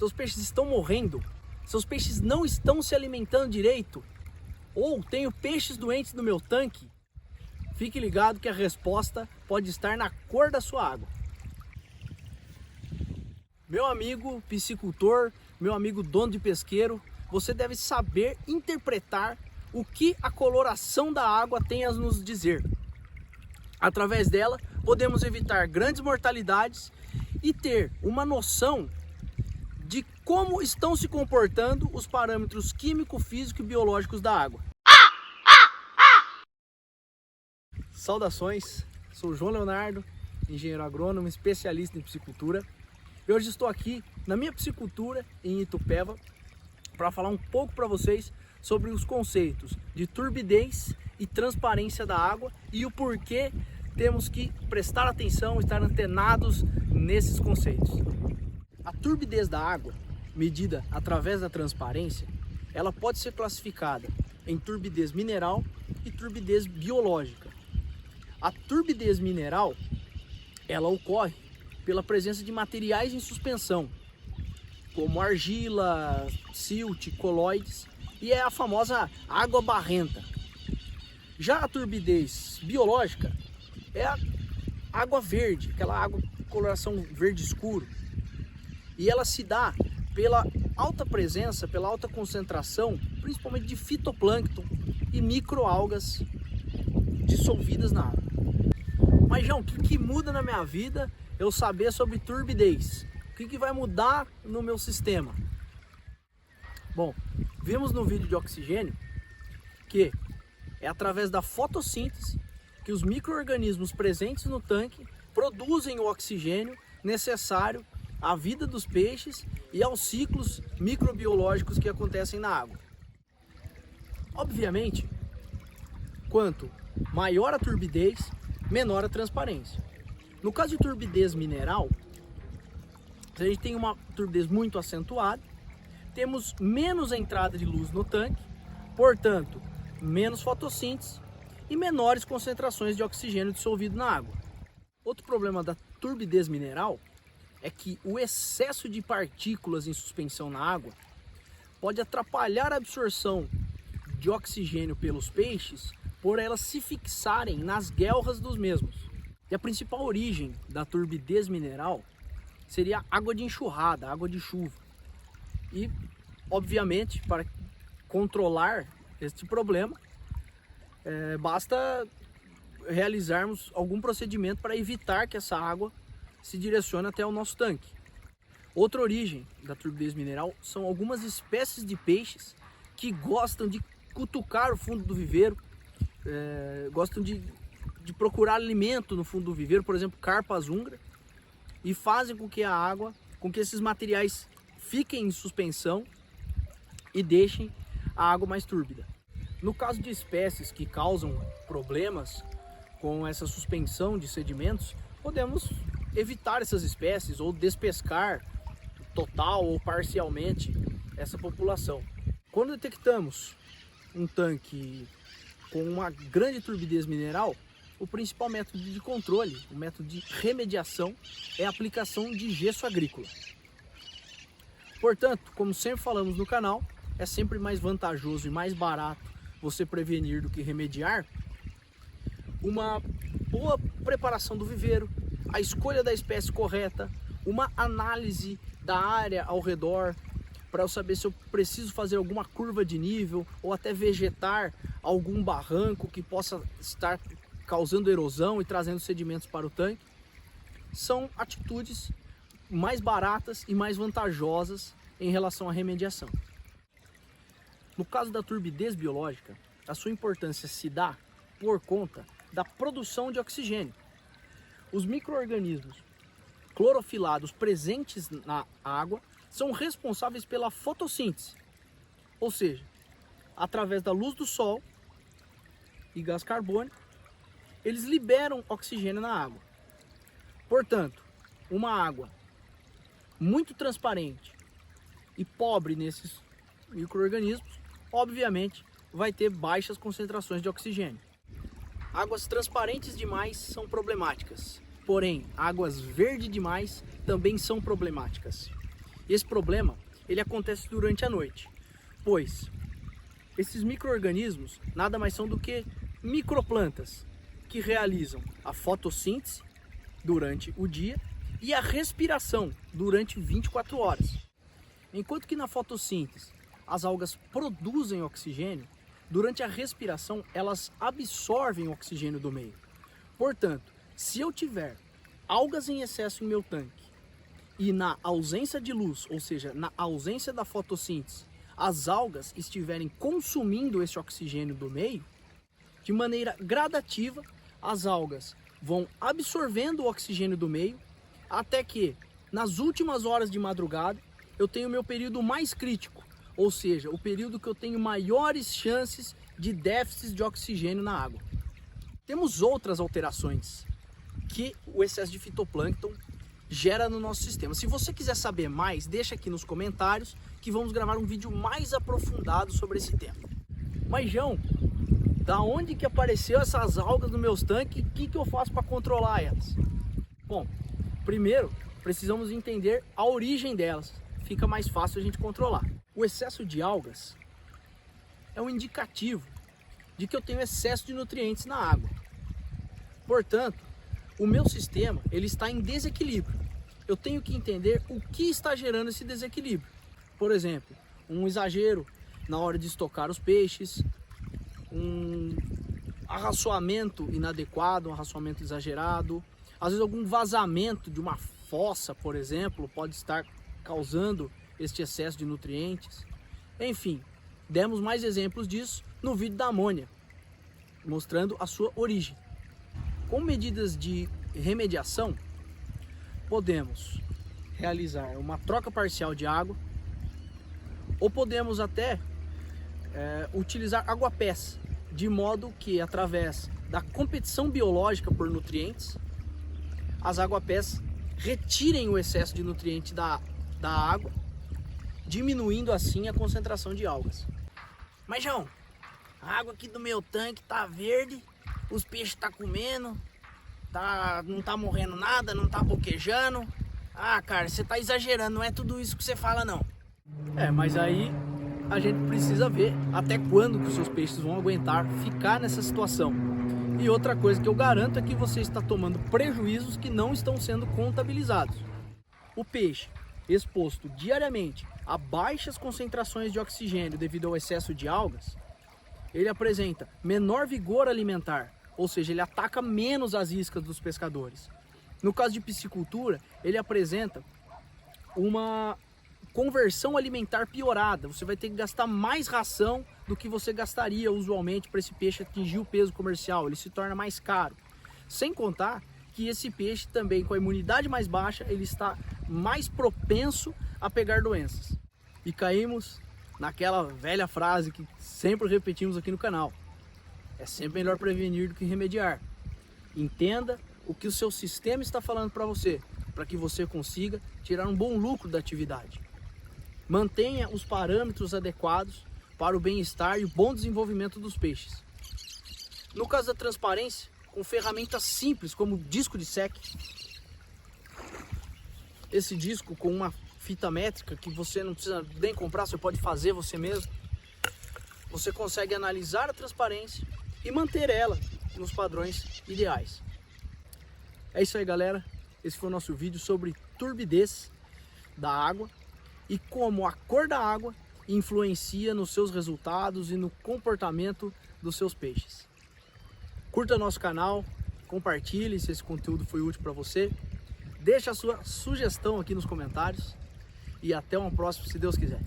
Seus peixes estão morrendo? Seus peixes não estão se alimentando direito? Ou tenho peixes doentes no meu tanque? Fique ligado que a resposta pode estar na cor da sua água. Meu amigo piscicultor, meu amigo dono de pesqueiro, você deve saber interpretar o que a coloração da água tem a nos dizer. Através dela, podemos evitar grandes mortalidades e ter uma noção de como estão se comportando os parâmetros químico, físico e biológicos da água. Saudações, sou João Leonardo, engenheiro agrônomo, especialista em piscicultura. E hoje estou aqui na minha piscicultura em Itupeva para falar um pouco para vocês sobre os conceitos de turbidez e transparência da água e o porquê temos que prestar atenção, estar antenados nesses conceitos. A turbidez da água, medida através da transparência, ela pode ser classificada em turbidez mineral e turbidez biológica. A turbidez mineral, ela ocorre pela presença de materiais em suspensão, como argila, silt, coloides, e é a famosa água barrenta. Já a turbidez biológica é a água verde, aquela água de coloração verde escuro, e ela se dá pela alta presença, pela alta concentração, principalmente de fitoplâncton e microalgas dissolvidas na água. Mas João, o que muda na minha vida eu saber sobre turbidez? O que vai mudar no meu sistema? Bom, vimos no vídeo de oxigênio que é através da fotossíntese que os micro-organismos presentes no tanque produzem o oxigênio necessário à vida dos peixes e aos ciclos microbiológicos que acontecem na água. Obviamente, quanto maior a turbidez, menor a transparência. No caso de turbidez mineral, se a gente tem uma turbidez muito acentuada, temos menos entrada de luz no tanque, portanto, menos fotossíntese e menores concentrações de oxigênio dissolvido na água. Outro problema da turbidez mineral é que o excesso de partículas em suspensão na água pode atrapalhar a absorção de oxigênio pelos peixes por elas se fixarem nas guelras dos mesmos. E a principal origem da turbidez mineral seria água de enxurrada, água de chuva. E, obviamente, para controlar este problema, basta realizarmos algum procedimento para evitar que essa água se direcione até o nosso tanque. Outra origem da turbidez mineral são algumas espécies de peixes que gostam de cutucar o fundo do viveiro, gostam de procurar alimento no fundo do viveiro, por exemplo, carpa azungra, e fazem com que a água, com que esses materiais fiquem em suspensão e deixem a água mais túrbida. No caso de espécies que causam problemas com essa suspensão de sedimentos, podemos evitar essas espécies ou despescar total ou parcialmente essa população. Quando detectamos um tanque com uma grande turbidez mineral, o principal método de controle, o método de remediação, é a aplicação de gesso agrícola. Portanto, como sempre falamos no canal, é sempre mais vantajoso e mais barato você prevenir do que remediar. Uma boa preparação do viveiro, a escolha da espécie correta, uma análise da área ao redor, para eu saber se eu preciso fazer alguma curva de nível ou até vegetar algum barranco que possa estar causando erosão e trazendo sedimentos para o tanque, são atitudes mais baratas e mais vantajosas em relação à remediação. No caso da turbidez biológica, a sua importância se dá por conta da produção de oxigênio. Os micro-organismos clorofilados presentes na água são responsáveis pela fotossíntese, ou seja, através da luz do sol e gás carbônico, eles liberam oxigênio na água. Portanto, uma água muito transparente e pobre nesses micro-organismos, obviamente, vai ter baixas concentrações de oxigênio. Águas transparentes demais são problemáticas, porém, águas verdes demais também são problemáticas. Esse problema ele acontece durante a noite, pois esses micro-organismos nada mais são do que microplantas que realizam a fotossíntese durante o dia e a respiração durante 24 horas. Enquanto que na fotossíntese as algas produzem oxigênio, durante a respiração elas absorvem o oxigênio do meio. Portanto, se eu tiver algas em excesso em meu tanque e na ausência de luz, ou seja, na ausência da fotossíntese, as algas estiverem consumindo esse oxigênio do meio, de maneira gradativa, as algas vão absorvendo o oxigênio do meio, até que, nas últimas horas de madrugada, eu tenho o meu período mais crítico, ou seja, o período que eu tenho maiores chances de déficit de oxigênio na água. Temos outras alterações que o excesso de fitoplâncton gera no nosso sistema. Se você quiser saber mais, deixa aqui nos comentários que vamos gravar um vídeo mais aprofundado sobre esse tema. Mas, João, da onde que apareceu essas algas nos meus tanques e o que eu faço para controlar elas? Bom, primeiro precisamos entender a origem delas, fica mais fácil a gente controlar. O excesso de algas é um indicativo de que eu tenho excesso de nutrientes na água. Portanto, o meu sistema ele está em desequilíbrio. Eu tenho que entender o que está gerando esse desequilíbrio. Por exemplo, um exagero na hora de estocar os peixes, um arraçoamento inadequado, um arraçoamento exagerado, às vezes algum vazamento de uma fossa, por exemplo, pode estar causando este excesso de nutrientes. Enfim, demos mais exemplos disso no vídeo da amônia, mostrando a sua origem. Com medidas de remediação, podemos realizar uma troca parcial de água, ou podemos até utilizar aguapés, de modo que através da competição biológica por nutrientes, as aguapés retirem o excesso de nutrientes da água, diminuindo assim a concentração de algas. Mas, João, a água aqui do meu tanque tá verde, os peixes tá comendo, não tá morrendo nada, não tá boquejando. Ah, cara, você tá exagerando, não é tudo isso que você fala, não. Mas aí a gente precisa ver até quando que os seus peixes vão aguentar ficar nessa situação. E outra coisa que eu garanto é que você está tomando prejuízos que não estão sendo contabilizados. O peixe exposto diariamente a baixas concentrações de oxigênio devido ao excesso de algas, ele apresenta menor vigor alimentar, ou seja, ele ataca menos as iscas dos pescadores. No caso de piscicultura, ele apresenta uma conversão alimentar piorada. Você vai ter que gastar mais ração do que você gastaria usualmente para esse peixe atingir o peso comercial. Ele se torna mais caro. Sem contar que esse peixe também, com a imunidade mais baixa, ele está mais propenso a pegar doenças. E caímos naquela velha frase que sempre repetimos aqui no canal: é sempre melhor prevenir do que remediar. Entenda o que o seu sistema está falando para você, para que você consiga tirar um bom lucro da atividade. Mantenha os parâmetros adequados para o bem-estar e o bom desenvolvimento dos peixes. No caso da transparência, com ferramentas simples como disco de sec, esse disco com uma fita métrica que você não precisa nem comprar, você pode fazer você mesmo, você consegue analisar a transparência e manter ela nos padrões ideais. É isso aí, galera. Esse foi o nosso vídeo sobre turbidez da água e como a cor da água influencia nos seus resultados e no comportamento dos seus peixes. Curta nosso canal, compartilhe se esse conteúdo foi útil para você, deixe a sua sugestão aqui nos comentários e até uma próxima, se Deus quiser.